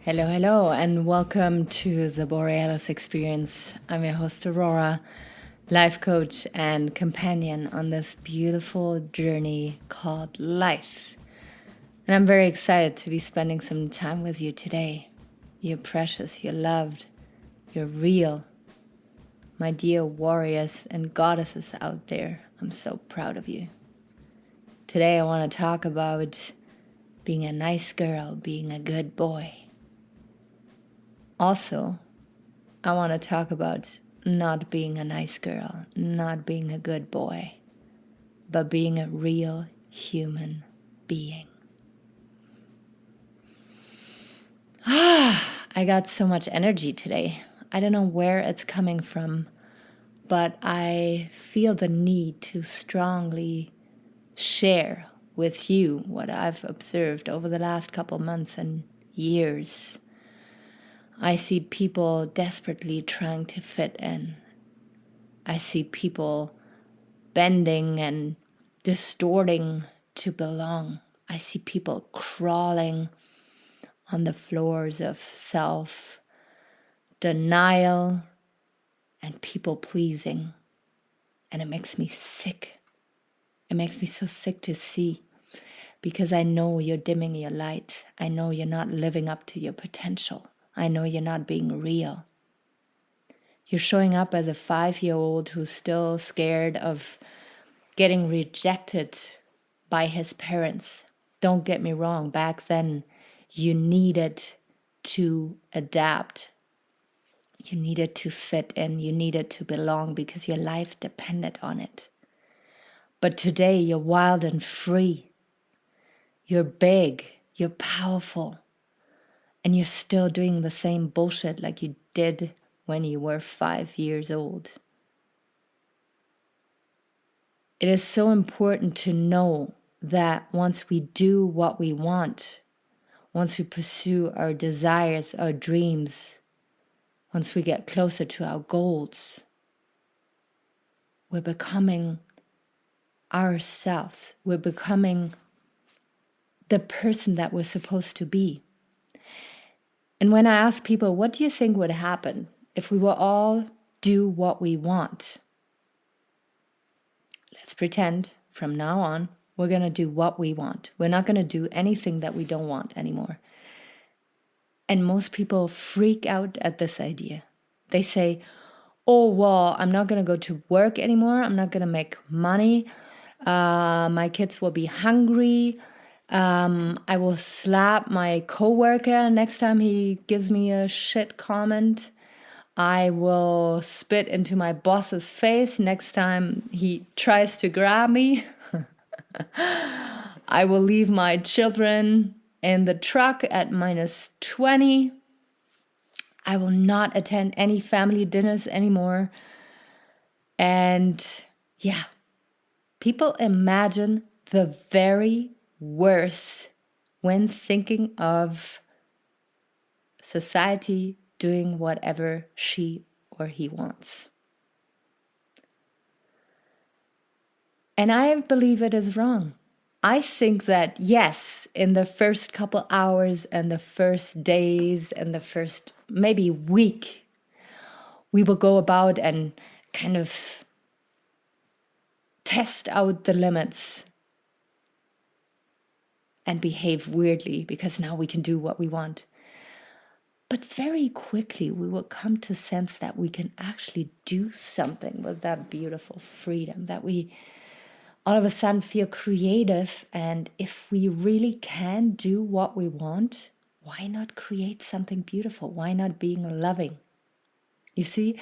Hello, hello, and welcome to the Borealis Experience. I'm your host, Aurora, life coach and companion on this beautiful journey called life. And I'm very excited to be spending some time with you today. You're precious, you're loved, you're real. My dear warriors and goddesses out there, I'm so proud of you. Today I want to talk about being a nice girl, being a good boy. Also, I want to talk about not being a nice girl, not being a good boy, but being a real human being. I got so much energy today. I don't know where it's coming from, but I feel the need to strongly share with you what I've observed over the last couple months and years. I see people desperately trying to fit in. I see people bending and distorting to belong. I see people crawling on the floors of self-denial and people-pleasing. And it makes me sick. It makes me so sick to see, because I know you're dimming your light. I know you're not living up to your potential. I know you're not being real. You're showing up as a 5-year-old who's still scared of getting rejected by his parents. Don't get me wrong, back then you needed to adapt. You needed to fit in, you needed to belong because your life depended on it. But today you're wild and free. You're big, you're powerful, and you're still doing the same bullshit like you did when you were 5 years old. It is so important to know that once we do what we want, once we pursue our desires, our dreams, once we get closer to our goals, we're becoming ourselves. We're becoming the person that we're supposed to be. And when I ask people, what do you think would happen if we will all do what we want? Let's pretend from now on, we're going to do what we want. We're not going to do anything that we don't want anymore. And most people freak out at this idea. They say, oh, well, I'm not going to go to work anymore. I'm not going to make money. My kids will be hungry. I will slap my coworker next time he gives me a shit comment. I will spit into my boss's face next time he tries to grab me. I will leave my children in the truck at -20. I will not attend any family dinners anymore. And yeah, people imagine the very worst when thinking of society doing whatever she or he wants. And I believe it is wrong. I think that, yes, in the first couple hours and the first days and the first maybe week, we will go about and kind of test out the limits and behave weirdly because now we can do what we want. But very quickly we will come to sense that we can actually do something with that beautiful freedom, that we all of a sudden feel creative. And if we really can do what we want, why not create something beautiful? Why not being loving? You see,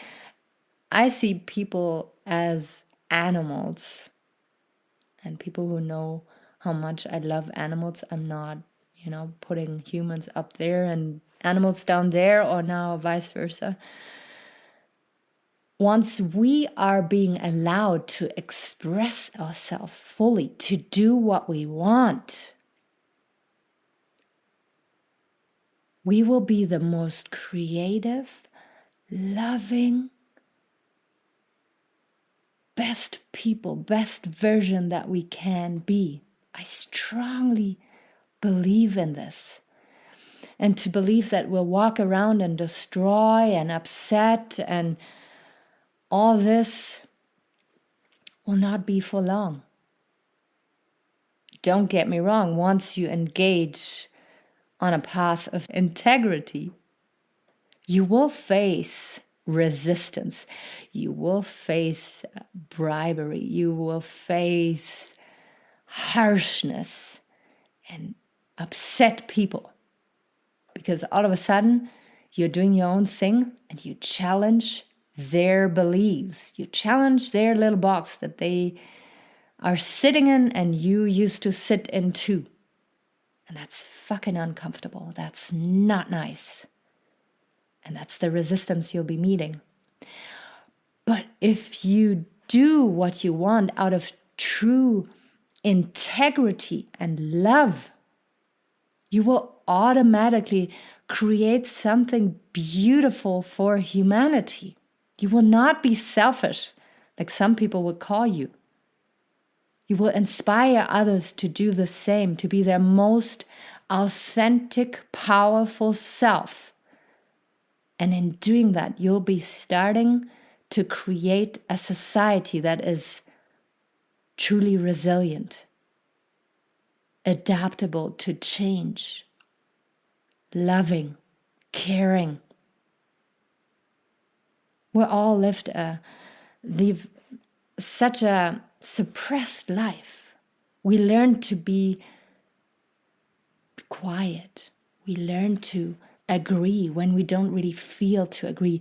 I see people as animals, and people who know how much I love animals, I'm not, putting humans up there and animals down there, or now vice versa. Once we are being allowed to express ourselves fully, to do what we want, we will be the most creative, loving, best people, best version that we can be. I strongly believe in this. and to believe that we'll walk around and destroy and upset and all this will not be for long. Don't get me wrong, once you engage on a path of integrity, you will face resistance. You will face bribery. You will face harshness and upset people. Because all of a sudden, you're doing your own thing and you challenge their beliefs. You challenge their little box that they are sitting in and you used to sit in too. And that's fucking uncomfortable. That's not nice. And that's the resistance you'll be meeting. But if you do what you want out of true integrity and love, you will automatically create something beautiful for humanity. You will not be selfish, like some people would call you. You will inspire others to do the same, to be their most authentic, powerful self. And in doing that, you'll be starting to create a society that is truly resilient, adaptable to change, loving, caring. We all live such a suppressed life. We learn to be quiet. We learn to agree when we don't really feel to agree.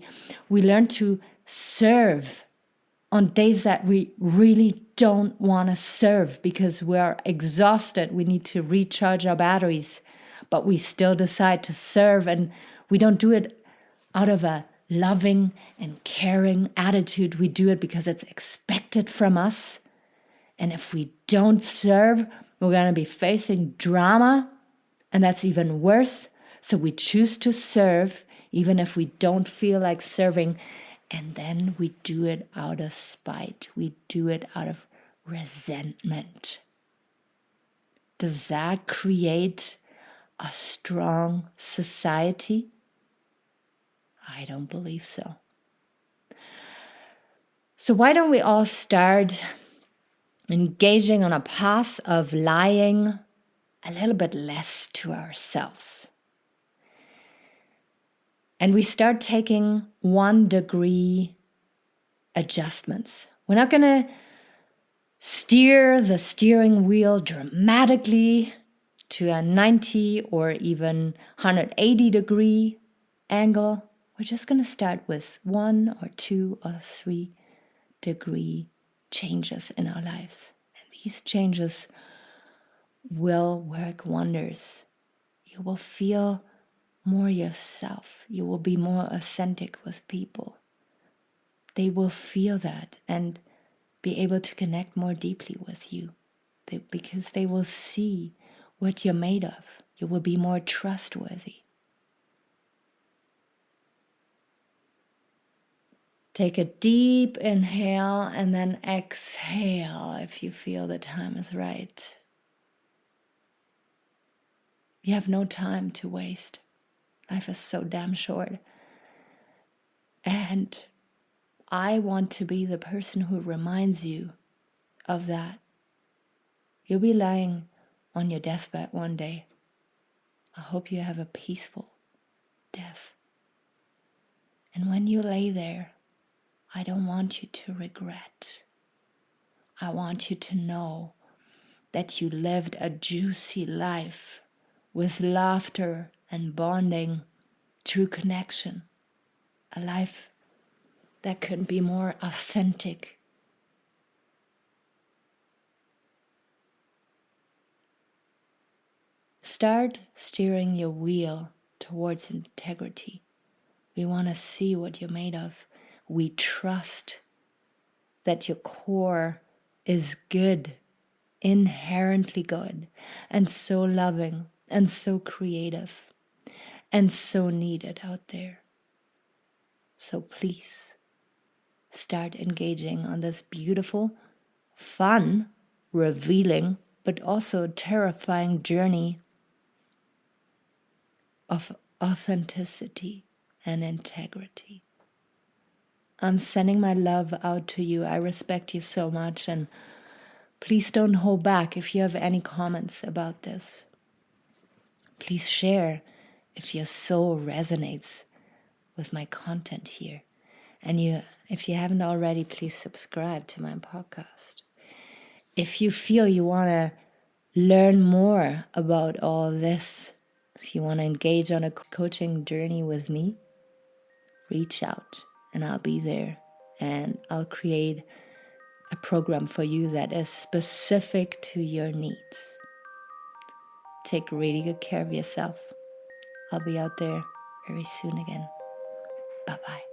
We learn to serve on days that we really don't want to serve because we're exhausted. We need to recharge our batteries, but we still decide to serve, and we don't do it out of a loving and caring attitude. We do it because it's expected from us. And if we don't serve, we're going to be facing drama, and that's even worse. So we choose to serve, even if we don't feel like serving. And then we do it out of spite. We do it out of resentment. Does that create a strong society? I don't believe so. So why don't we all start engaging on a path of lying a little bit less to ourselves? And we start taking 1 degree adjustments. We're not going to steer the steering wheel dramatically to a 90 or even 180 degree angle. We're just going to start with 1 or 2 or 3 degree changes in our lives. And these changes will work wonders. You will feel more yourself. You will be more authentic with people. They will feel that and be able to connect more deeply with you because they will see what you're made of. You will be more trustworthy. Take a deep inhale and then exhale if you feel the time is right. You have no time to waste. Life is so damn short. And I want to be the person who reminds you of that. You'll be lying on your deathbed one day. I hope you have a peaceful death. And when you lay there, I don't want you to regret. I want you to know that you lived a juicy life with laughter and bonding, true connection. A life that could be more authentic. Start steering your wheel towards integrity. We want to see what you're made of. We trust that your core is good, inherently good, and so loving, and so creative, and so needed out there. So please, start engaging on this beautiful, fun, revealing, but also terrifying journey of authenticity and integrity. I'm sending my love out to you. I respect you so much, and please don't hold back if you have any comments about this. Please share if your soul resonates with my content here. And if you haven't already, please subscribe to my podcast. If you feel you want to learn more about all this, if you want to engage on a coaching journey with me, reach out and I'll be there. And I'll create a program for you that is specific to your needs. Take really good care of yourself. I'll be out there very soon again. Bye-bye.